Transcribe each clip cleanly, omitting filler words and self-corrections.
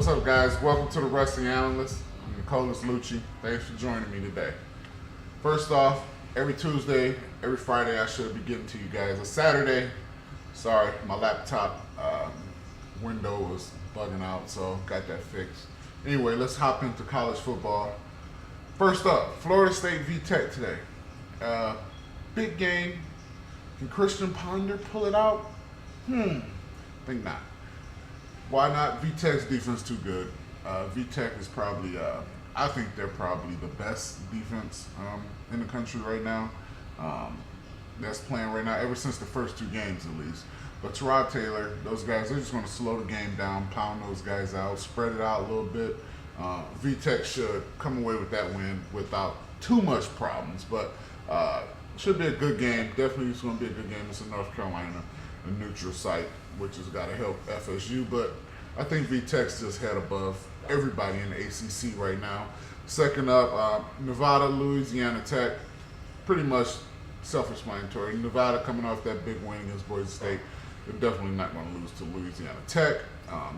What's up, guys? Welcome to the Wrestling Analyst. I'm Nicolas Lucci. Thanks for joining me today. First off, every Tuesday, every Friday, I should be getting to you guys. A Saturday, sorry, my laptop window was bugging out, so got that fixed. Anyway, let's hop into college football. First up, Florida State v Tech today. Big game. Can Christian Ponder pull it out? Think not. Why not? VTech's defense too good. VTech is probably, I think they're probably the best defense in the country right now. That's playing right now, ever since the first two games at least. But Terod Taylor, those guys, they're just going to slow the game down, pound those guys out, spread it out a little bit. VTech should come away with that win without too much problems. But should be a good game. Definitely it's going to be a good game. It's in North Carolina, a neutral site, which has got to help FSU. But I think VTech's just head above everybody in the ACC right now. Second up, Nevada, Louisiana Tech, pretty much self-explanatory. Nevada coming off that big win against Boise State, they're definitely not going to lose to Louisiana Tech.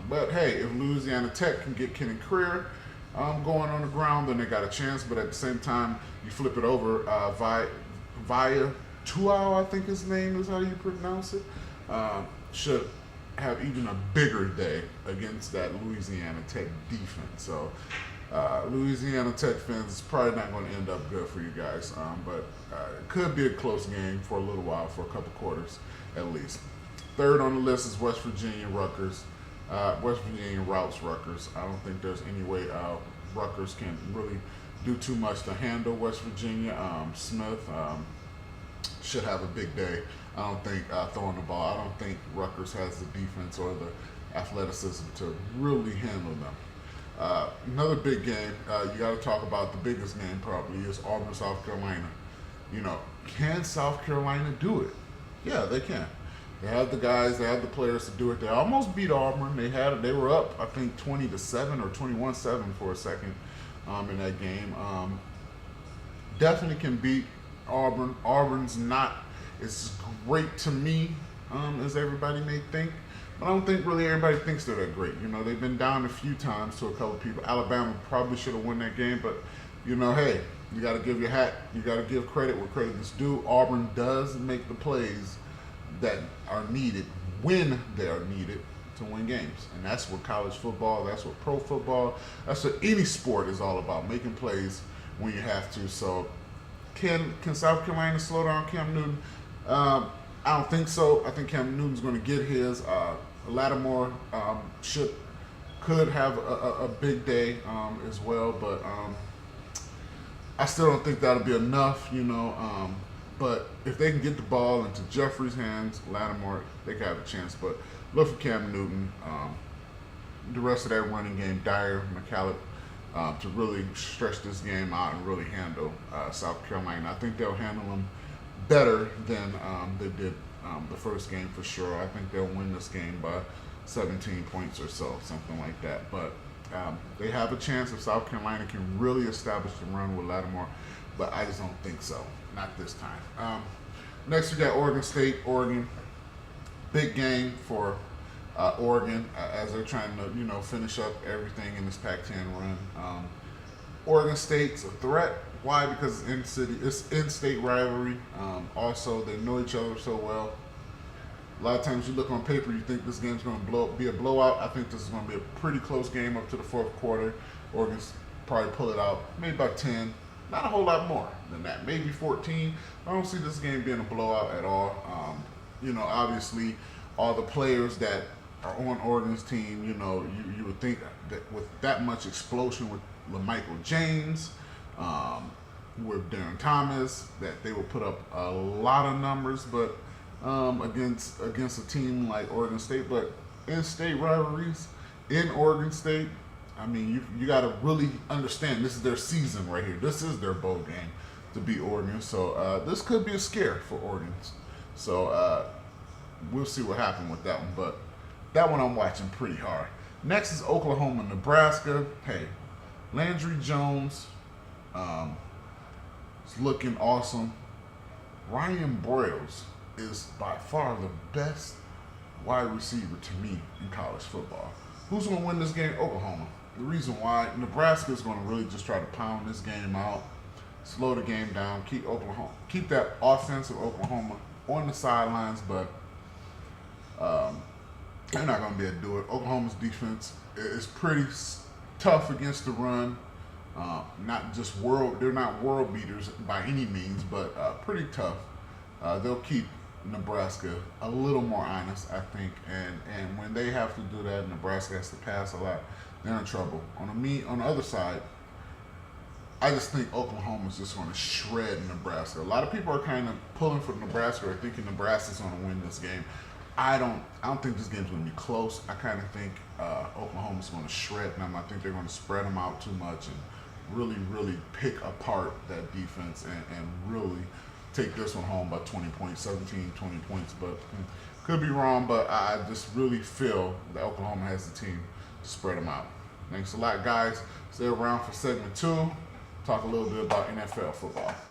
But hey, if Louisiana Tech can get Kenny Creer going on the ground, then they got a chance. But at the same time, you flip it over, Via Tuau, I think his name is how you pronounce it, should have even a bigger day against that Louisiana Tech defense. So Louisiana Tech fans, is probably not going to end up good for you guys. But it could be a close game for a little while, for a couple quarters at least. Third on the list is West Virginia Rutgers. West Virginia routes Rutgers. I don't think there's any way Rutgers can really do too much to handle West Virginia. Smith should have a big day. I don't think throwing the ball. I don't think Rutgers has the defense or the athleticism to really handle them. Another big game, you got to talk about the biggest game probably, is Auburn, South Carolina. You know, can South Carolina do it? Yeah, they can. They have the guys, they have the players to do it. They almost beat Auburn. They were up, I think, 20-7 or 21-7 for a second in that game. Definitely can beat Auburn. Auburn's not as great to me as everybody may think. But I don't think really everybody thinks they're that great. You know, they've been down a few times to a couple people. Alabama probably should have won that game, but, you know, hey, you got to give your hat, you got to give credit where credit is due. Auburn does make the plays that are needed when they are needed to win games. And that's what college football, that's what pro football, that's what any sport is all about, making plays when you have to. So can South Carolina slow down Cam Newton? I don't think so. I think Cam Newton's going to get his. Lattimore could have a big day as well, but I still don't think that'll be enough, you know. But if they can get the ball into Jeffrey's hands, Lattimore, they could have a chance. But look for Cam Newton, the rest of that running game, Dyer, McCallum, to really stretch this game out and really handle South Carolina. I think they'll handle them better than they did the first game for sure. I think they'll win this game by 17 points or so, something like that. But they have a chance if South Carolina can really establish the run with Lattimore, but I just don't think so. Not this time. Next, we got Oregon State. Oregon, big game for Oregon as they're trying to, you know, finish up everything in this Pac-10 run. Oregon State's a threat. Why? Because it's in-state rivalry. Also, they know each other so well. A lot of times you look on paper, you think this game's going to be a blowout. I think this is going to be a pretty close game up to the fourth quarter. Oregon's probably pull it out, maybe about 10. Not a whole lot more than that, maybe 14. I don't see this game being a blowout at all. You know, obviously, all the players that are on Oregon's team, you know, you would think that with that much explosion with LaMichael James, with Darren Thomas, that they will put up a lot of numbers, but against a team like Oregon State. But in-state rivalries in Oregon State, I mean, you got to really understand this is their season right here. This is their bowl game to beat Oregon. So this could be a scare for Oregon. So we'll see what happens with that one. But that one I'm watching pretty hard. Next is Oklahoma, Nebraska. Hey, Landry Jones is looking awesome. Ryan Broyles is by far the best wide receiver to me in college football. Who's going to win this game? Oklahoma. The reason why, Nebraska is going to really just try to pound this game out, slow the game down, keep that offensive Oklahoma on the sidelines, but they're not going to be able to do it. Oklahoma's defense is pretty tough against the run. Not just they're not world beaters by any means, but pretty tough. They'll keep Nebraska a little more honest, I think, and when they have to do that, Nebraska has to pass a lot, they're in trouble. On the other side, I just think Oklahoma's just going to shred Nebraska. A lot of people are kind of pulling for Nebraska or thinking Nebraska's going to win this game. I don't think this game's going to be close. I kind of think Oklahoma's going to shred them. I think they're going to spread them out too much and really pick apart that defense and really take this one home by 20 points, 17, 20 points. But could be wrong, but I just really feel that Oklahoma has the team to spread them out. Thanks a lot, guys. Stay around for segment 2. Talk a little bit about NFL football.